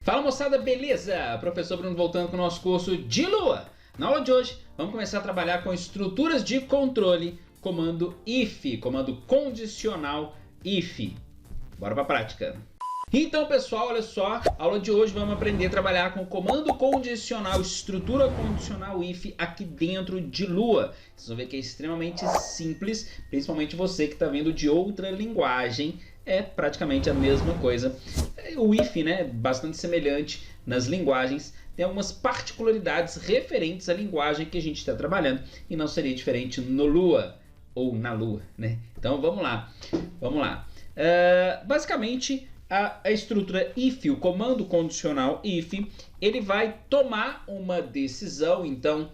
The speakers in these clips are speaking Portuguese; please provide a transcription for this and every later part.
Fala moçada, beleza? Professor Bruno voltando com o nosso curso de Lua. Na aula de hoje vamos começar a trabalhar com estruturas de controle, comando if, comando condicional if. Bora para a prática. Então pessoal, olha só, aula de hoje vamos aprender a trabalhar com o comando condicional, estrutura condicional if aqui dentro de Lua. Vocês vão ver que é extremamente simples, principalmente você que está vendo de outra linguagem, é praticamente a mesma coisa. O if, né, bastante semelhante nas linguagens, tem algumas particularidades referentes à linguagem que a gente está trabalhando e não seria diferente no Lua ou na Lua, né? Então vamos lá, basicamente a estrutura if, o comando condicional if, ele vai tomar uma decisão, então,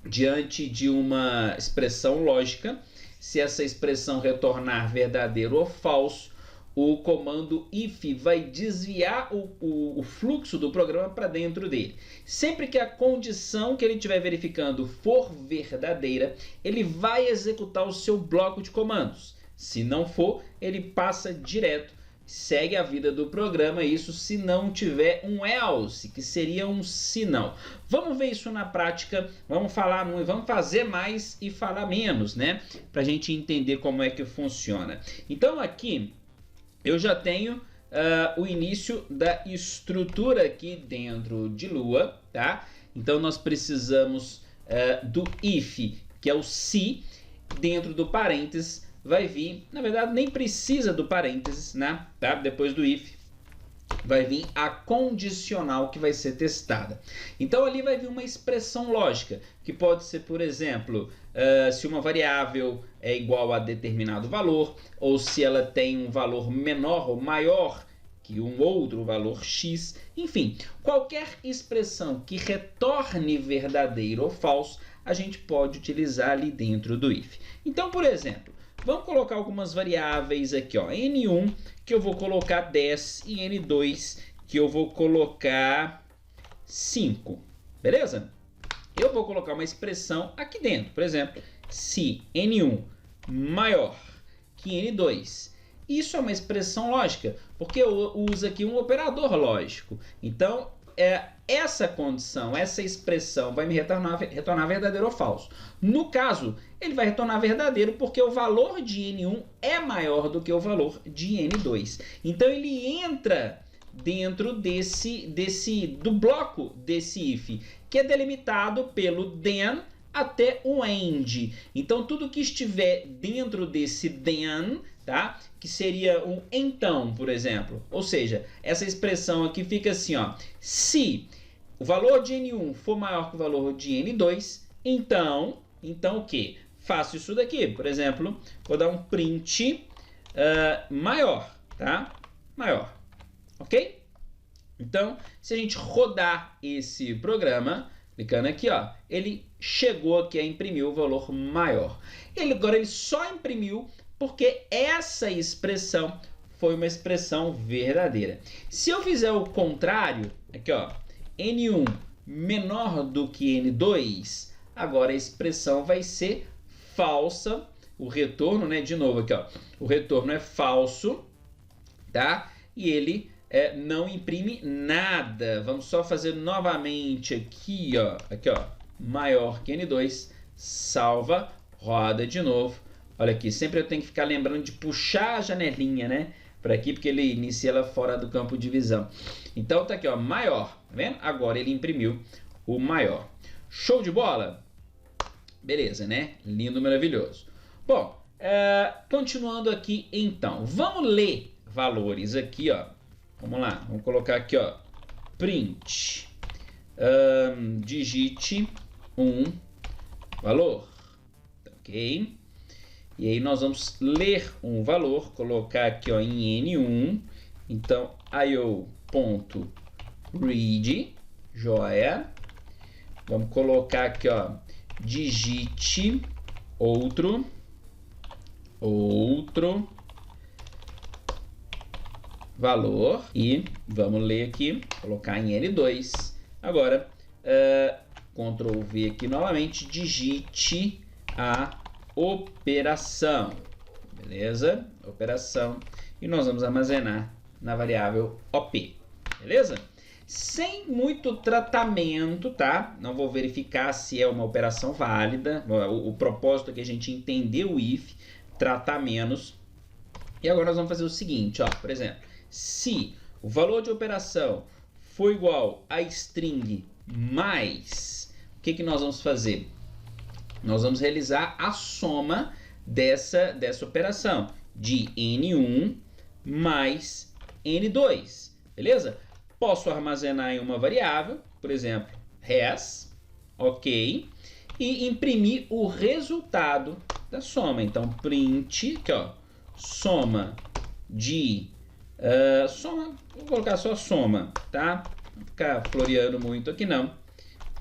diante de uma expressão lógica. Se essa expressão retornar verdadeiro ou falso, o comando if vai desviar o fluxo do programa para dentro dele. Sempre que a condição que ele estiver verificando for verdadeira, ele vai executar o seu bloco de comandos. Se não for, ele passa direto, segue a vida do programa, isso se não tiver um else, que seria um se não. Vamos ver isso na prática, vamos fazer mais e falar menos, né? Para a gente entender como é que funciona. Então aqui eu já tenho o início da estrutura aqui dentro de Lua, tá? Então nós precisamos do if, que é o se, dentro do parênteses vai vir, na verdade nem precisa do parênteses, né? Tá? Depois do if vai vir a condicional que vai ser testada. Então ali vai vir uma expressão lógica, que pode ser, por exemplo, se uma variável é igual a determinado valor, ou se ela tem um valor menor ou maior que um outro valor x, enfim, qualquer expressão que retorne verdadeiro ou falso, a gente pode utilizar ali dentro do if. Então, por exemplo, vamos colocar algumas variáveis aqui, ó. N1 que eu vou colocar 10 e N2 que eu vou colocar 5, beleza? Eu vou colocar uma expressão aqui dentro, por exemplo, se N1 maior que N2. Isso é uma expressão lógica, porque eu uso aqui um operador lógico. Então, essa condição, essa expressão vai me retornar verdadeiro ou falso. No caso, ele vai retornar verdadeiro porque o valor de N1 é maior do que o valor de N2. Então ele entra dentro do bloco desse if, que é delimitado pelo then até o end. Então tudo que estiver dentro desse then, tá? Que seria um então, por exemplo. Ou seja, essa expressão aqui fica assim, ó. Se o valor de N1 for maior que o valor de N2, então o quê? Faço isso daqui, por exemplo, vou dar um print maior, tá? Maior, ok? Então, se a gente rodar esse programa, clicando aqui, ó, ele chegou aqui a imprimir o valor maior. Agora ele só imprimiu porque essa expressão foi uma expressão verdadeira. Se eu fizer o contrário, aqui ó, N1 menor do que N2, agora a expressão vai ser falsa. O retorno, né, de novo aqui ó, o retorno é falso, tá? E ele não imprime nada. Vamos só fazer novamente aqui ó, maior que N2, salva, roda de novo. Olha aqui, sempre eu tenho que ficar lembrando de puxar a janelinha, né? Para aqui, porque ele inicia ela fora do campo de visão. Então tá aqui, ó, maior, tá vendo? Agora ele imprimiu o maior. Show de bola? Beleza, né? Lindo, maravilhoso. Bom, continuando aqui então. Vamos ler valores aqui, ó. Vamos lá, vamos colocar aqui, ó. Print. Digite um valor. Ok? E aí nós vamos ler um valor, colocar aqui ó, em N1, então io.read, joia, vamos colocar aqui ó, digite outro valor e vamos ler aqui, colocar em N2, agora Ctrl V aqui novamente, digite a operação, beleza? Operação, e nós vamos armazenar na variável OP. beleza? Sem muito tratamento, tá? Não vou verificar se é uma operação válida. O propósito é que a gente entendeu o if, tratar menos. E agora nós vamos fazer o seguinte, ó, por exemplo, se o valor de operação for igual a string mais, o que nós vamos fazer? Nós vamos realizar a soma dessa operação de N1 mais N2, beleza? Posso armazenar em uma variável, por exemplo, res, ok, e imprimir o resultado da soma. Então, print, aqui, ó, soma de, vou colocar só soma, tá? Não vou ficar floreando muito aqui não,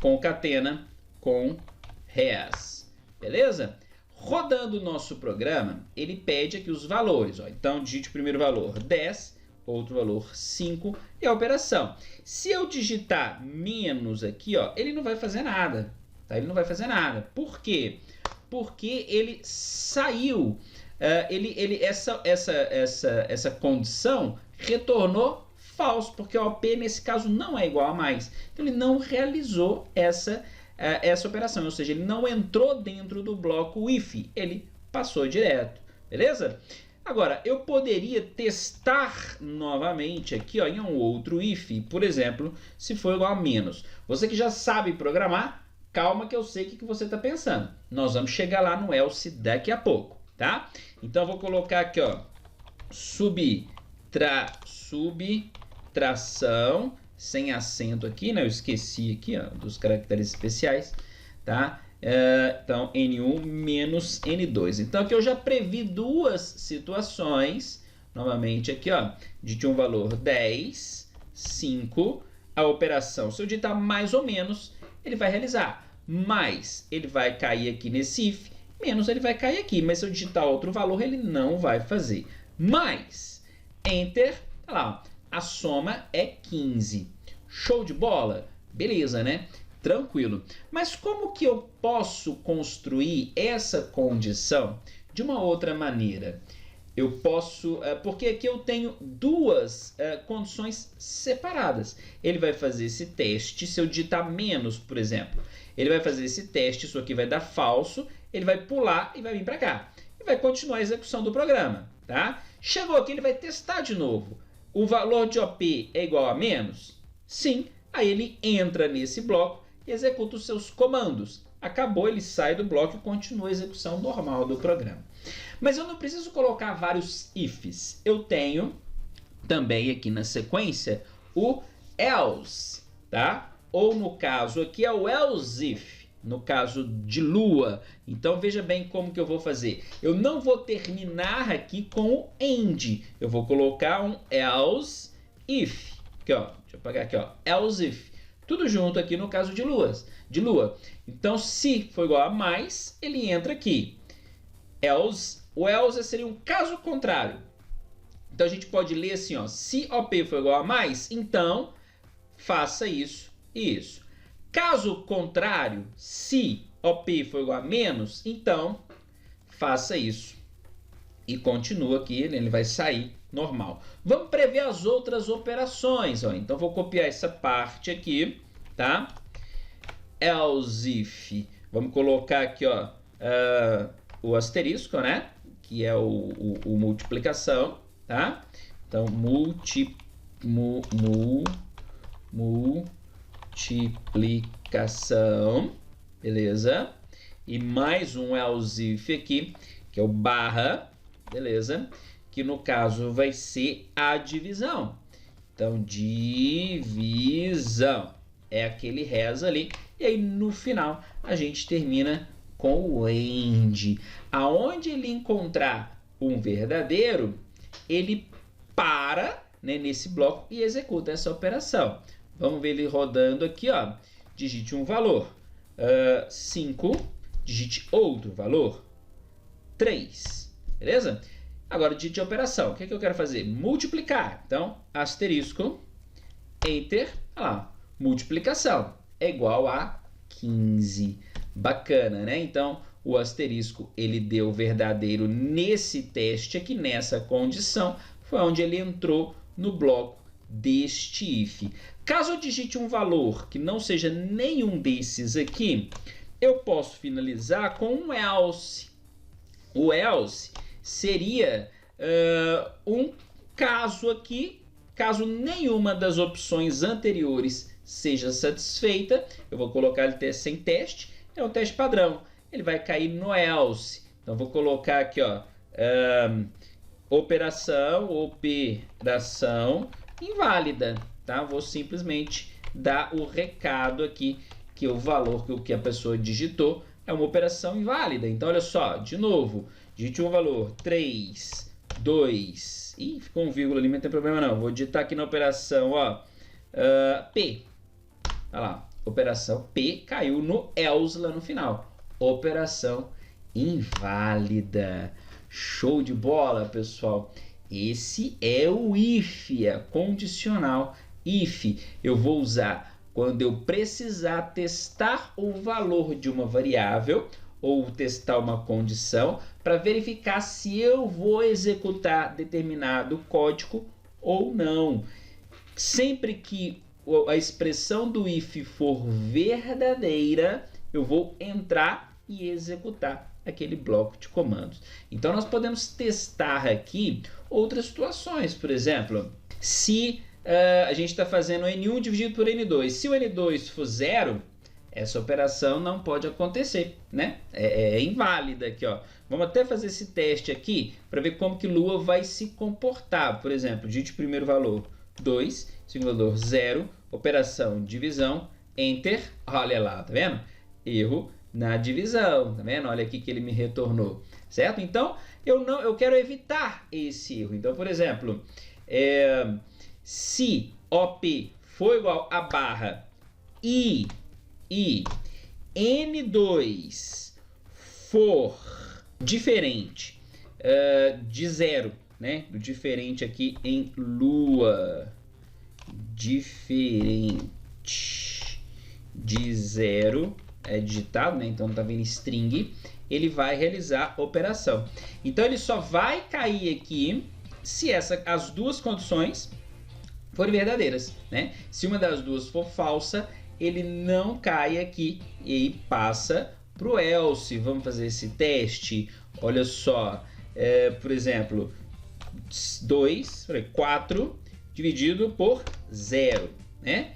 concatena com res, beleza? Rodando o nosso programa, ele pede aqui os valores, ó. Então, digite o primeiro valor 10, outro valor 5 e a operação. Se eu digitar menos aqui, ó, ele não vai fazer nada, tá? Ele não vai fazer nada. Por quê? Porque ele saiu, essa condição retornou falso, porque o OP nesse caso não é igual a mais. Então ele não realizou essa operação, ou seja, ele não entrou dentro do bloco if, ele passou direto, beleza? Agora, eu poderia testar novamente aqui, ó, em um outro if, por exemplo, se for igual a menos. Você que já sabe programar, calma que eu sei o que você está pensando. Nós vamos chegar lá no else daqui a pouco, tá? Então, eu vou colocar aqui, ó, subtração, sem acento aqui, né? Eu esqueci aqui, ó, dos caracteres especiais, tá? Então, N1 menos N2. Então, aqui eu já previ duas situações. Novamente aqui, ó, digite um valor 10, 5. A operação, se eu digitar mais ou menos, ele vai realizar. Mais, ele vai cair aqui nesse if. Menos, ele vai cair aqui. Mas se eu digitar outro valor, ele não vai fazer. Mais, Enter, tá lá, ó. A soma é 15. Show de bola? Beleza, né? Tranquilo. Mas como que eu posso construir essa condição de uma outra maneira? Eu posso, porque aqui eu tenho duas condições separadas. Ele vai fazer esse teste, se eu digitar menos, por exemplo, ele vai fazer esse teste, isso aqui vai dar falso, ele vai pular e vai vir para cá. E vai continuar a execução do programa, tá? Chegou aqui, ele vai testar de novo. O valor de OP é igual a menos? Sim. Aí ele entra nesse bloco e executa os seus comandos. Acabou, ele sai do bloco e continua a execução normal do programa. Mas eu não preciso colocar vários ifs. Eu tenho também aqui na sequência o else, tá? Ou no caso aqui é o else if, no caso de lua. Então veja bem como que eu vou fazer. Eu não vou terminar aqui com o end. Eu vou colocar um else if. Aqui, ó, deixa eu apagar aqui, ó, else if. Tudo junto aqui no caso de lua. Então, se for igual a mais, ele entra aqui. Else, o else seria um caso contrário. Então, a gente pode ler assim, ó, se OP for igual a mais, então, faça isso e isso. Caso contrário, se OP for igual a menos, então, faça isso. E continua aqui, ele vai sair normal. Vamos prever as outras operações, ó. Então vou copiar essa parte aqui, tá? Else if. Vamos colocar aqui, ó, o asterisco, né? Que é o multiplicação, tá? Então multiplicação, beleza? E mais um else if aqui, que é o barra, beleza? Que no caso vai ser a divisão. Então, divisão é aquele res ali. E aí, no final, a gente termina com o end. Aonde ele encontrar um verdadeiro, ele para, né, nesse bloco e executa essa operação. Vamos ver ele rodando aqui, ó. Digite um valor. 5. Digite outro valor. 3. Beleza? Agora, digite a operação. O que eu quero fazer? Multiplicar. Então, asterisco, enter, olha lá, multiplicação é igual a 15. Bacana, né? Então, o asterisco, ele deu verdadeiro nesse teste aqui, nessa condição, foi onde ele entrou no bloco deste if. Caso eu digite um valor que não seja nenhum desses aqui, eu posso finalizar com um else. O else seria um caso aqui, caso nenhuma das opções anteriores seja satisfeita, eu vou colocar ele sem teste, é um teste padrão, ele vai cair no else. Então vou colocar aqui, ó, operação inválida, tá? Vou simplesmente dar o recado aqui que o valor que a pessoa digitou é uma operação inválida. Então olha só, de novo, digite um valor 3, 2, ih, ficou um vírgula ali, mas não tem problema não. Vou digitar aqui na operação, ó, P. Olha lá, operação P caiu no else lá no final. Operação inválida. Show de bola, pessoal. Esse é o if, é condicional if. Eu vou usar quando eu precisar testar o valor de uma variável ou testar uma condição para verificar se eu vou executar determinado código ou não. Sempre que a expressão do if for verdadeira, eu vou entrar e executar aquele bloco de comandos. Então nós podemos testar aqui outras situações. Por exemplo, se a gente está fazendo N1 dividido por N2. Se o N2 for 0, essa operação não pode acontecer, né? É inválida aqui, ó. Vamos até fazer esse teste aqui para ver como que Lua vai se comportar. Por exemplo, digite o primeiro valor 2, segundo valor 0, operação divisão, enter, olha lá, tá vendo? Erro na divisão, tá vendo? Olha aqui que ele me retornou, certo? Então, eu quero evitar esse erro. Então, por exemplo, se OP for igual a barra e N2 for diferente de 0, né? Do diferente aqui em Lua, diferente de 0, é digitado, né? Então tá vindo string, ele vai realizar a operação. Então ele só vai cair aqui se as duas condições forem verdadeiras, né? Se uma das duas for falsa, ele não cai aqui e aí passa para o else. Vamos fazer esse teste. Olha só, por exemplo, 4 dividido por 0, né?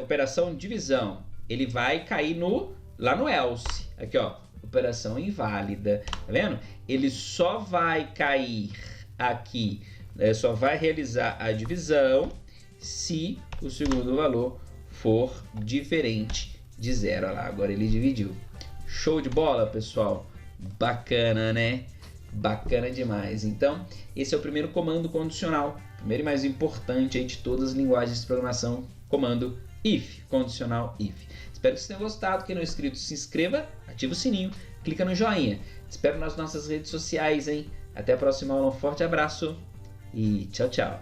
Operação divisão, ele vai cair lá no else. Aqui, ó, operação inválida, tá vendo? Ele só vai cair aqui, só vai realizar a divisão se o segundo valor for diferente de 0. Olha lá, agora ele dividiu. Show de bola, pessoal. Bacana, né? Bacana demais. Então, esse é o primeiro comando condicional, primeiro e mais importante aí de todas as linguagens de programação, comando if, condicional if. Espero que vocês tenham gostado. Quem não é inscrito, se inscreva, ativa o sininho, clica no joinha. Espero nas nossas redes sociais, hein? Até a próxima aula, um forte abraço e tchau, tchau.